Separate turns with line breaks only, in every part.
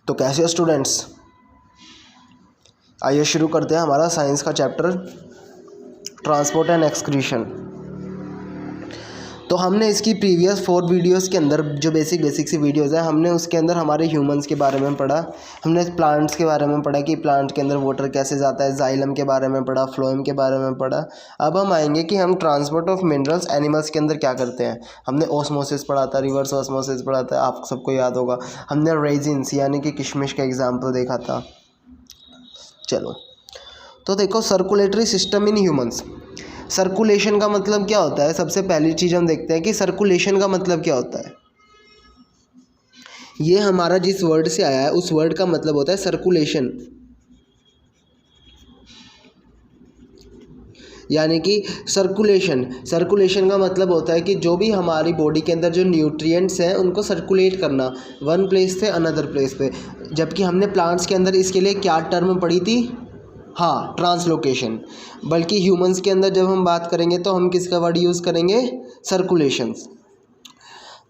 तो कैसे हो स्टूडेंट्स, आइए शुरू करते हैं हमारा साइंस का चैप्टर ट्रांसपोर्ट एंड एक्सक्रीशन। तो हमने इसकी प्रीवियस 4 वीडियोस के अंदर जो बेसिक सी वीडियोस है, हमने उसके अंदर हमारे ह्यूमंस के बारे में पढ़ा, हमने प्लांट्स के बारे में पढ़ा कि प्लांट के अंदर वाटर कैसे जाता है, जाइलम के बारे में पढ़ा, फ्लोएम के बारे में पढ़ा। अब हम आएंगे कि हम ट्रांसपोर्ट ऑफ मिनरल्स एनिमल्स के अंदर क्या करते हैं। हमने ऑस्मोसिस पढ़ा था, रिवर्स ऑस्मोसिस पढ़ा था, आप सबको याद होगा। हमने रेजिन्स यानी कि किशमिश का एग्जाम्पल देखा था। चलो तो देखो, circulatory system in humans. Circulation का मतलब क्या होता है? सबसे पहली चीज़ हम देखते हैं कि सर्कुलेशन का मतलब क्या होता है। ये हमारा जिस वर्ड से आया है उस वर्ड का मतलब होता है सर्कुलेशन, यानी कि सर्कुलेशन का मतलब होता है कि जो भी हमारी बॉडी के अंदर जो न्यूट्रिएंट्स हैं उनको सर्कुलेट करना वन प्लेस से अनदर प्लेस पे। जबकि हमने प्लांट्स के अंदर इसके लिए क्या टर्म पढ़ी थी? हाँ, ट्रांसलोकेशन। बल्कि ह्यूमंस के अंदर जब हम बात करेंगे तो हम किसका वर्ड यूज़ करेंगे? सर्कुलेशंस।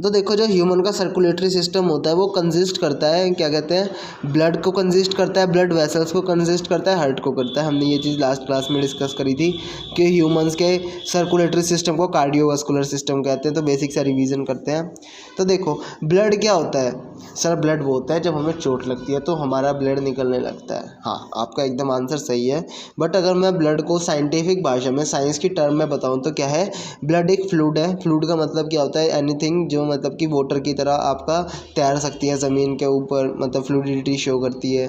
तो देखो, जो ह्यूमन का सर्कुलेटरी सिस्टम होता है वो कंसिस्ट करता है, क्या कहते हैं, ब्लड को कंसिस्ट करता है, ब्लड वेसल्स को कंसिस्ट करता है, हार्ट को करता है। हमने ये चीज़ लास्ट क्लास में डिस्कस करी थी कि ह्यूमंस के सर्कुलेटरी सिस्टम को कार्डियोवास्कुलर सिस्टम कहते हैं। तो बेसिक सा रिवीजन करते हैं। तो देखो, ब्लड क्या होता है? सर, ब्लड वो होता है जब हमें चोट लगती है तो हमारा ब्लड निकलने लगता है। हाँ, आपका एकदम आंसर सही है। बट अगर मैं ब्लड को साइंटिफिक भाषा में, साइंस की टर्म में बताऊँ तो क्या है? ब्लड एक फ्लूइड है। फ्लूइड का मतलब क्या होता है? एनीथिंग जो मतलब कि वाटर की तरह आपका तैर सकती है ज़मीन के ऊपर, मतलब फ्लूइडिटी शो करती है,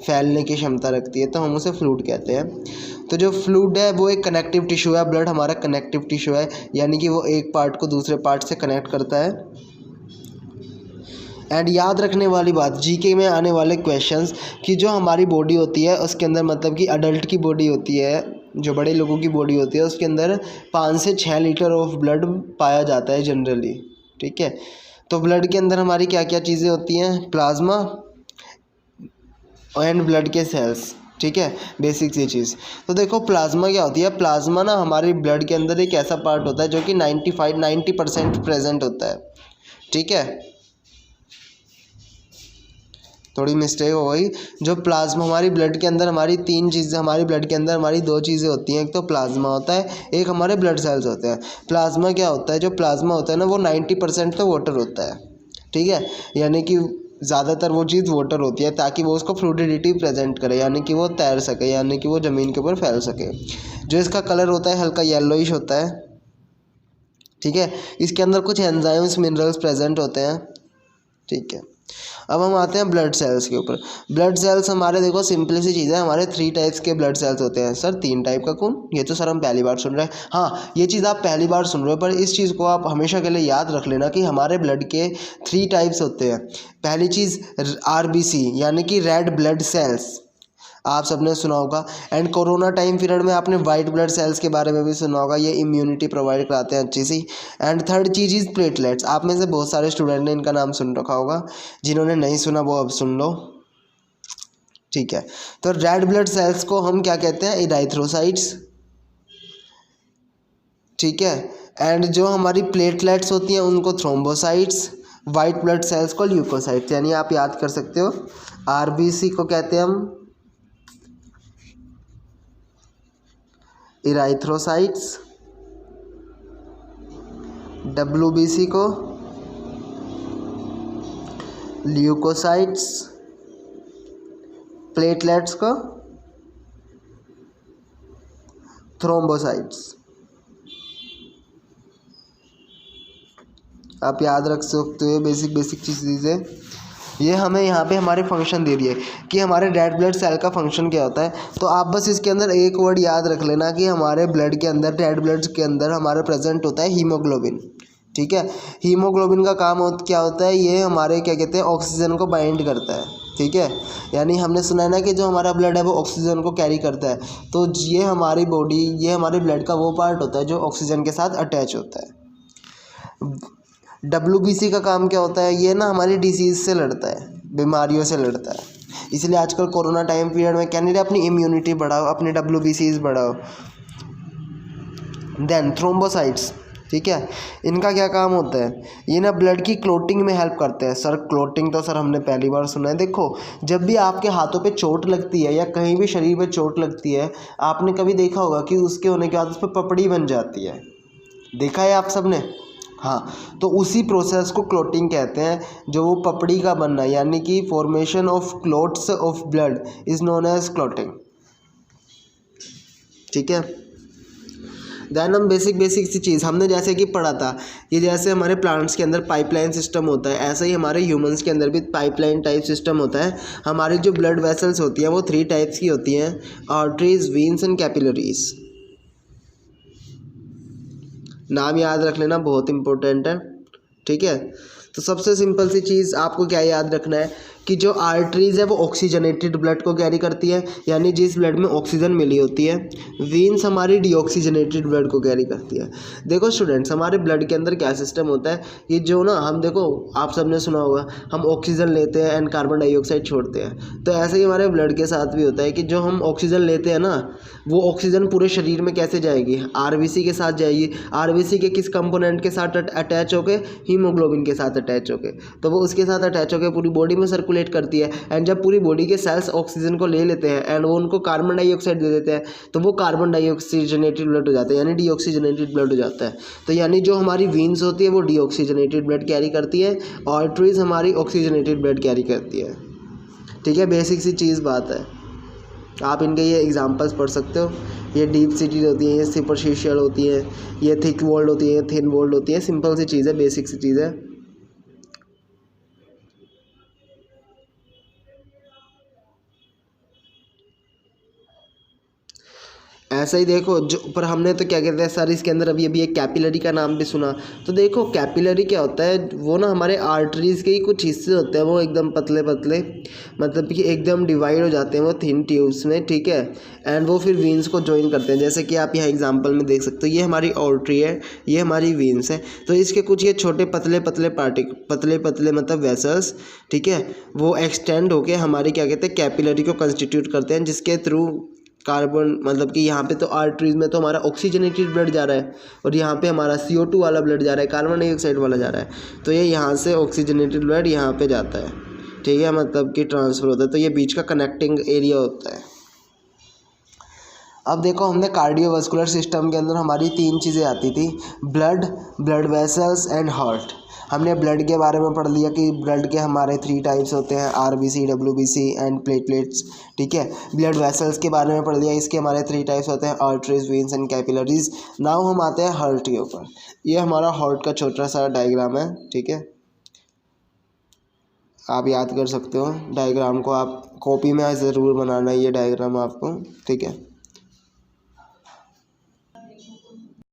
फैलने की क्षमता रखती है, तो हम उसे फ्लूइड कहते हैं। तो जो फ्लूइड है वो एक कनेक्टिव टिश्यू है। ब्लड हमारा कनेक्टिव टिश्यू है, यानी कि वो एक पार्ट को दूसरे पार्ट से कनेक्ट करता है। एंड याद रखने वाली बात, जीके में आने वाले क्वेश्चंस, कि जो हमारी बॉडी होती है उसके अंदर, मतलब कि अडल्ट की बॉडी होती है, जो बड़े लोगों की बॉडी होती है, उसके अंदर 5 से 6 लीटर ऑफ ब्लड पाया जाता है जनरली। ठीक है, तो ब्लड के अंदर हमारी क्या क्या चीज़ें होती हैं? प्लाज्मा एंड ब्लड के सेल्स। ठीक है, बेसिक सी चीज़। तो देखो, प्लाज्मा क्या होती है? प्लाज्मा ना हमारे ब्लड के अंदर एक ऐसा पार्ट होता है जो कि 90% प्रेजेंट होता है। ठीक है, थोड़ी मिस्टेक हो गई। जो प्लाज्मा हमारी ब्लड के अंदर, हमारी 3 चीज़ें, हमारी ब्लड के अंदर हमारी 2 चीज़ें होती हैं। एक तो प्लाज्मा होता है, एक हमारे ब्लड सेल्स होते हैं। प्लाज्मा क्या होता है? जो प्लाज्मा होता है ना, वो 90% तो वाटर होता है। ठीक है, यानी कि ज़्यादातर वो चीज़ वाटर होती है, ताकि वो उसको फ्लूइडिटी प्रेजेंट करे, यानी कि वो तैर सके, यानी कि वो ज़मीन के ऊपर फैल सके। जो इसका कलर होता है हल्का येलोइश होता है। ठीक है, इसके अंदर कुछ एंजाइम्स, मिनरल्स प्रेजेंट होते हैं। ठीक है, अब हम आते हैं ब्लड सेल्स के ऊपर। ब्लड सेल्स हमारे, देखो सिंपल सी चीज़ है, हमारे 3 टाइप्स के ब्लड सेल्स होते हैं। सर 3 टाइप का कौन? ये तो सर हम पहली बार सुन रहे हैं। हाँ, ये चीज़ आप पहली बार सुन रहे हो, पर इस चीज़ को आप हमेशा के लिए याद रख लेना कि हमारे ब्लड के 3 टाइप्स होते हैं। पहली चीज़ RBC यानी कि रेड ब्लड सेल्स, आप सबने सुना होगा। एंड कोरोना टाइम पीरियड में आपने वाइट ब्लड सेल्स के बारे में भी सुना होगा, ये इम्यूनिटी प्रोवाइड कराते हैं अच्छी सी। एंड थर्ड चीज़ इज़ प्लेटलेट्स। आप में से बहुत सारे स्टूडेंट ने इनका नाम सुन रखा होगा, जिन्होंने नहीं सुना वो अब सुन लो। ठीक है, तो रेड ब्लड सेल्स को हम क्या कहते हैं? इराइथ्रोसाइट्स। ठीक है, एंड जो हमारी प्लेटलेट्स होती हैं उनको थ्रोम्बोसाइट्स। वाइट ब्लड सेल्स को ल्यूकोसाइट्स। यानी आप याद कर सकते हो, RBC को कहते हैं हम इराइथ्रोसाइट्स, WBC को ल्यूकोसाइट्स, प्लेटलेट्स को थ्रोम्बोसाइट्स। आप याद रख सकते हो बेसिक चीज़ें। ये हमें यहाँ पे हमारे फंक्शन दे दिए कि हमारे रेड ब्लड सेल का फंक्शन क्या होता है। तो आप बस इसके अंदर एक वर्ड याद रख लेना कि हमारे ब्लड के अंदर, रेड ब्लड के अंदर हमारे प्रेजेंट होता है हीमोग्लोबिन। ठीक है, हीमोग्लोबिन का काम क्या होता है? ये हमारे क्या कहते हैं, ऑक्सीजन को बाइंड करता है। ठीक है, यानी हमने सुना है ना कि जो हमारा ब्लड है वो ऑक्सीजन को कैरी करता है। तो ये हमारी बॉडी, ये हमारे ब्लड का वो पार्ट होता है जो ऑक्सीजन के साथ अटैच होता है। WBC का काम क्या होता है? ये ना हमारी डिसीज़ से लड़ता है, बीमारियों से लड़ता है। इसलिए आजकल कोरोना टाइम पीरियड में क्या नहीं रहे, अपनी इम्यूनिटी बढ़ाओ, अपने WBCs बढ़ाओ। Then thrombocytes. ठीक है। इनका क्या काम होता है, ये ना ब्लड की क्लोटिंग में हेल्प करते हैं। सर क्लोटिंग तो सर हमने पहली बार सुना है। देखो जब भी आपके हाथों पे चोट लगती है या कहीं भी शरीर पे चोट लगती है, आपने कभी देखा होगा कि उसके होने के बाद उस पर पपड़ी बन जाती है, देखा है आप सबने? हाँ, तो उसी प्रोसेस को क्लोटिंग कहते हैं, जो वो पपड़ी का बनना, यानी कि formation of clots of blood is known as clotting. ठीक है। देन हम बेसिक सी चीज़ हमने जैसे कि पढ़ा था कि जैसे हमारे प्लांट्स के अंदर पाइपलाइन सिस्टम होता है, ऐसा ही हमारे ह्यूमंस के अंदर भी पाइपलाइन टाइप सिस्टम होता है। हमारी जो ब्लड वेसल्स होती हैं वो 3 टाइप्स की होती हैं, आर्टरीज, वीन्स एंड कैपिलरीज। नाम याद रख लेना, बहुत इंपॉर्टेंट है। ठीक है। तो सबसे सिंपल सी चीज़ आपको क्या याद रखना है कि जो आर्टरीज है वो ऑक्सीजनेटेड ब्लड को कैरी करती है, यानी जिस ब्लड में ऑक्सीजन मिली होती है। वीन्स हमारी डीऑक्सीजनेटेड ब्लड को कैरी करती है। देखो स्टूडेंट्स, हमारे ब्लड के अंदर क्या सिस्टम होता है, ये जो ना हम देखो आप सबने सुना होगा हम ऑक्सीजन लेते हैं एंड कार्बन डाइऑक्साइड छोड़ते हैं, तो ऐसे ही हमारे ब्लड के साथ भी होता है कि जो हम ऑक्सीजन लेते हैं ना, वो ऑक्सीजन पूरे शरीर में कैसे जाएगी, आरबीसी के साथ जाएगी। आरबीसी के किस कंपोनेंट के साथ अटैच होके, हीमोग्लोबिन के साथ अटैच होके, तो वो उसके साथ अटैच होकर पूरी बॉडी में सर्कुलेट करती है। एंड जब पूरी बॉडी के सेल्स ऑक्सीजन को ले लेते हैं एंड वो उनको कार्बन डाइऑक्साइड दे देते हैं, तो वो कार्बन डाइऑक्सीजनेटेड ब्लड हो जाता है, यानी डीऑक्सीजनेटेड ब्लड हो जाता है। तो यानी जो हमारी वीन्स होती है वो डीऑक्सीजनेटेड ब्लड कैरी करती है, आर्टरीज हमारी ऑक्सीजनेटेड ब्लड कैरी करती है। ठीक है, बेसिक सी चीज़ बात है। आप इनके ये एग्जांपल्स पढ़ सकते हो। ये डीप सीटेड होती है, ये सुपरफिशियल होती है, ये थिक वॉल्ड होती है, ये थिन वॉल्ड होती है। सिंपल सी चीज़ है, बेसिक सी चीज़ है। ऐसा ही देखो जो पर हमने तो क्या कहते हैं सर इसके अंदर अभी अभी एक कैपिलरी का नाम भी सुना। तो देखो कैपिलरी क्या होता है, वो ना हमारे आर्टरीज़ के ही कुछ हिस्से होते हैं, वो एकदम पतले पतले, मतलब कि एकदम डिवाइड हो जाते हैं वो थिन ट्यूब्स में। ठीक है। एंड वो फिर वीन्स को ज्वाइन करते हैं, जैसे कि आप यहाँ एग्जांपल में देख सकते हो। ये हमारी आर्टरी है, ये हमारी वीन्स है। तो इसके कुछ ये छोटे पतले पतले पतले पतले मतलब वेसल्स, ठीक है, वो एक्सटेंड होके हमारी क्या कहते हैं कैपिलरी को कंस्टिट्यूट करते हैं, जिसके थ्रू कार्बन, मतलब कि यहाँ पे तो आर्टरीज में तो हमारा ऑक्सीजनेटेड ब्लड जा रहा है और यहाँ पे हमारा CO2 वाला ब्लड जा रहा है, कार्बन डाइऑक्साइड वाला जा रहा है। तो ये यहाँ से ऑक्सीजनेटेड ब्लड यहाँ पे जाता है। ठीक है, मतलब कि ट्रांसफ़र होता है। तो ये बीच का कनेक्टिंग एरिया होता है। अब देखो हमने कार्डियोवास्कुलर सिस्टम के अंदर हमारी 3 चीज़ें आती थी, blood, blood vessels and heart. हमने ब्लड के बारे में पढ़ लिया कि ब्लड के हमारे 3 टाइप्स होते हैं, RBC, WBC एंड प्लेटलेट्स। ठीक है। ब्लड वेसल्स के बारे में पढ़ लिया, इसके हमारे 3 टाइप्स होते हैं, arteries, veins and capillaries. Now हम आते हैं हार्ट के ऊपर। ये हमारा हार्ट का छोटा सा डायग्राम है। ठीक है, आप याद कर सकते हो डायग्राम को, आप कॉपी में ज़रूर बनाना है ये डायग्राम आपको। ठीक है।